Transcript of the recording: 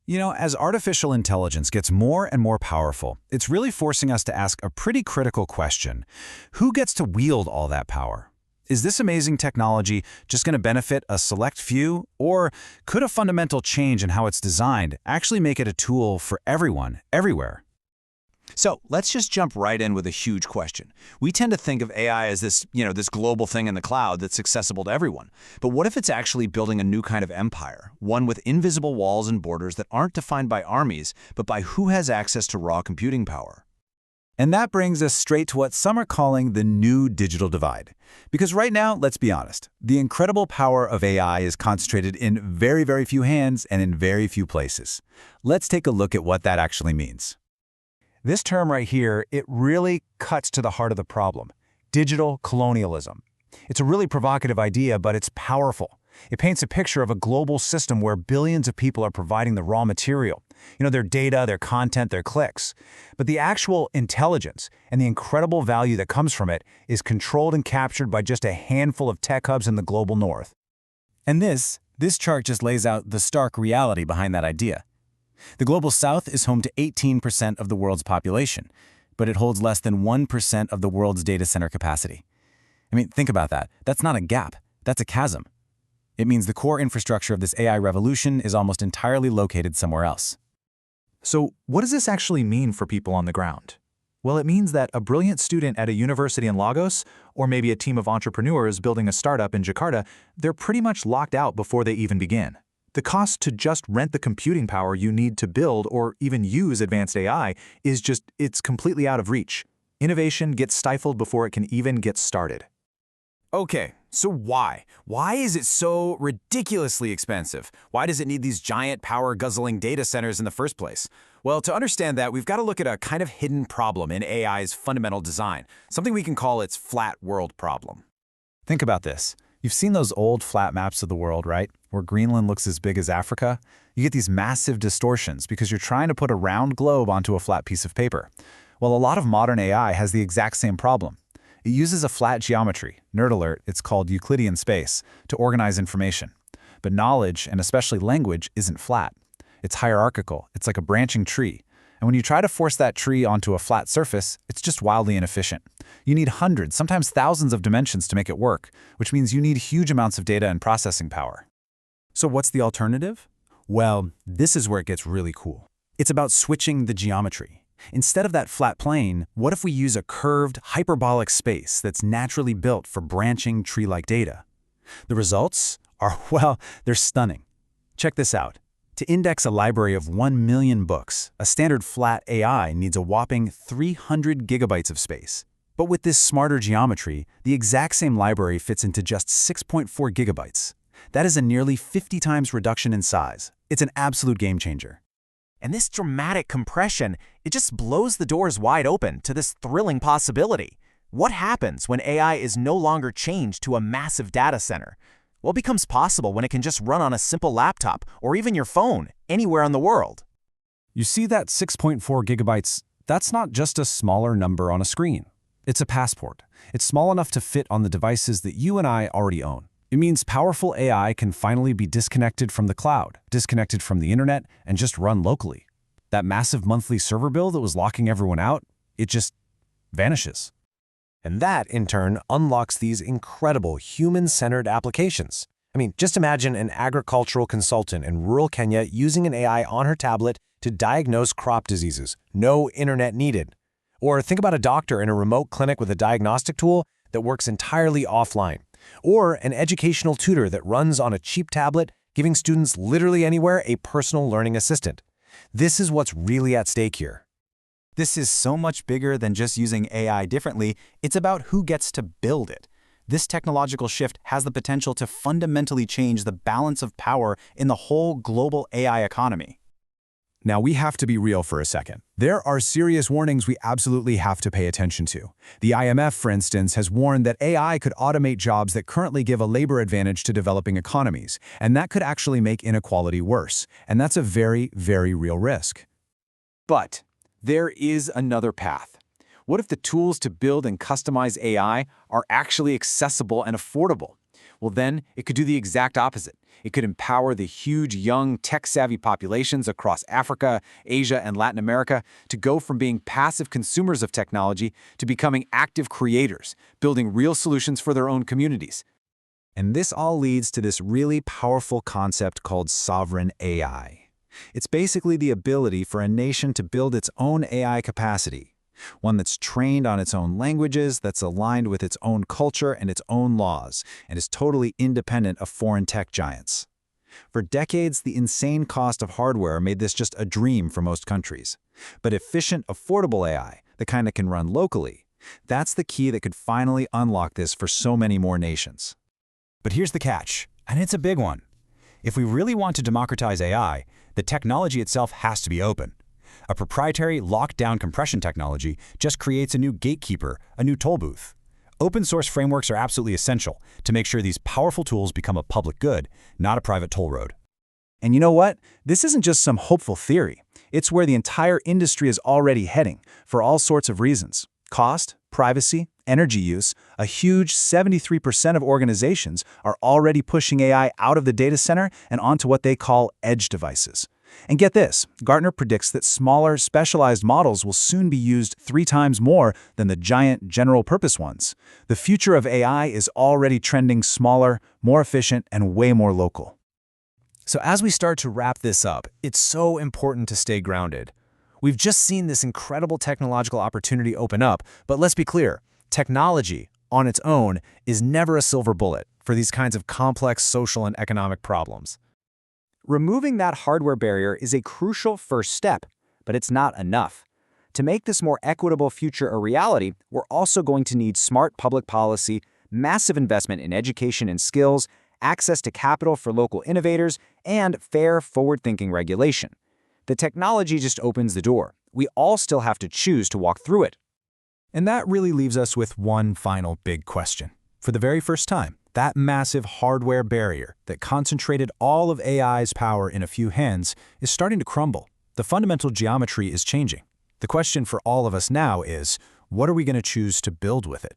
As artificial intelligence gets more and more powerful, it's really forcing us to ask a pretty critical question. Who gets to wield all that power? Is this amazing technology just going to benefit a select few, or could a fundamental change in how it's designed actually make it a tool for everyone, everywhere? So let's just jump right in with a huge question. We tend to think of AI as this global thing in the cloud that's accessible to everyone. But what if it's actually building a new kind of empire, one with invisible walls and borders that aren't defined by armies, but by who has access to raw computing power? And that brings us straight to what some are calling the new digital divide. Because right now, let's be honest, the incredible power of AI is concentrated in very, very few hands and in very few places. Let's take a look at what that actually means. This term right here, it really cuts to the heart of the problem: digital colonialism. It's a really provocative idea, but it's powerful. It paints a picture of a global system where billions of people are providing the raw material, their data, their content, their clicks. But the actual intelligence and the incredible value that comes from it is controlled and captured by just a handful of tech hubs in the global north. And this chart just lays out the stark reality behind that idea. The Global South is home to 18% of the world's population, but it holds less than 1% of the world's data center capacity. Think about that. That's not a gap. That's a chasm. It means the core infrastructure of this AI revolution is almost entirely located somewhere else. So what does this actually mean for people on the ground? Well, it means that a brilliant student at a university in Lagos, or maybe a team of entrepreneurs building a startup in Jakarta, they're pretty much locked out before they even begin. The cost to just rent the computing power you need to build or even use advanced AI it's completely out of reach. Innovation gets stifled before it can even get started. Okay, so why? Why is it so ridiculously expensive? Why does it need these giant power-guzzling data centers in the first place? Well, to understand that, we've got to look at a kind of hidden problem in AI's fundamental design, something we can call its flat world problem. Think about this. You've seen those old flat maps of the world, right? Where Greenland looks as big as Africa. You get these massive distortions because you're trying to put a round globe onto a flat piece of paper. Well, a lot of modern AI has the exact same problem. It uses a flat geometry, nerd alert, it's called Euclidean space, to organize information. But knowledge, and especially language, isn't flat. It's hierarchical. It's like a branching tree. And when you try to force that tree onto a flat surface, it's just wildly inefficient. You need hundreds, sometimes thousands of dimensions to make it work, which means you need huge amounts of data and processing power. So what's the alternative? Well, this is where it gets really cool. It's about switching the geometry. Instead of that flat plane, what if we use a curved, hyperbolic space that's naturally built for branching tree-like data? The results are, well, they're stunning. Check this out. To index a library of 1 million books, a standard flat AI needs a whopping 300 gigabytes of space. But with this smarter geometry, the exact same library fits into just 6.4 gigabytes. That is a nearly 50 times reduction in size. It's an absolute game changer. And this dramatic compression, it just blows the doors wide open to this thrilling possibility. What happens when AI is no longer chained to a massive data center? What becomes possible when it can just run on a simple laptop or even your phone anywhere in the world? You see that 6.4 gigabytes? That's not just a smaller number on a screen. It's a passport. It's small enough to fit on the devices that you and I already own. It means powerful AI can finally be disconnected from the cloud, disconnected from the internet, and just run locally. That massive monthly server bill that was locking everyone out, it just vanishes. And that, in turn, unlocks these incredible human-centered applications. Just imagine an agricultural consultant in rural Kenya using an AI on her tablet to diagnose crop diseases. No internet needed. Or think about a doctor in a remote clinic with a diagnostic tool that works entirely offline. Or an educational tutor that runs on a cheap tablet, giving students literally anywhere a personal learning assistant. This is what's really at stake here. This is so much bigger than just using AI differently. It's about who gets to build it. This technological shift has the potential to fundamentally change the balance of power in the whole global AI economy. Now, we have to be real for a second. There are serious warnings we absolutely have to pay attention to. The IMF, for instance, has warned that AI could automate jobs that currently give a labor advantage to developing economies, and that could actually make inequality worse. And that's a very, very real risk. But there is another path. What if the tools to build and customize AI are actually accessible and affordable? Well, then it could do the exact opposite. It could empower the huge, young, tech-savvy populations across Africa, Asia, and Latin America to go from being passive consumers of technology to becoming active creators, building real solutions for their own communities. And this all leads to this really powerful concept called sovereign AI. It's basically the ability for a nation to build its own AI capacity, one that's trained on its own languages, that's aligned with its own culture and its own laws, and is totally independent of foreign tech giants. For decades, the insane cost of hardware made this just a dream for most countries. But efficient, affordable AI, the kind that can run locally, that's the key that could finally unlock this for so many more nations. But here's the catch, and it's a big one. If we really want to democratize AI, the technology itself has to be open. A proprietary, locked-down compression technology just creates a new gatekeeper, a new toll booth. Open-source frameworks are absolutely essential to make sure these powerful tools become a public good, not a private toll road. And you know what? This isn't just some hopeful theory. It's where the entire industry is already heading, for all sorts of reasons. Cost, privacy, energy use, a huge 73% of organizations are already pushing AI out of the data center and onto what they call edge devices. And get this, Gartner predicts that smaller, specialized models will soon be used 3 times more than the giant, general-purpose ones. The future of AI is already trending smaller, more efficient, and way more local. So as we start to wrap this up, it's so important to stay grounded. We've just seen this incredible technological opportunity open up, but let's be clear, technology, on its own, is never a silver bullet for these kinds of complex social and economic problems. Removing that hardware barrier is a crucial first step, but it's not enough. To make this more equitable future a reality, we're also going to need smart public policy, massive investment in education and skills, access to capital for local innovators, and fair, forward-thinking regulation. The technology just opens the door. We all still have to choose to walk through it. And that really leaves us with one final big question. For the very first time, that massive hardware barrier that concentrated all of AI's power in a few hands is starting to crumble. The fundamental geometry is changing. The question for all of us now is, what are we going to choose to build with it?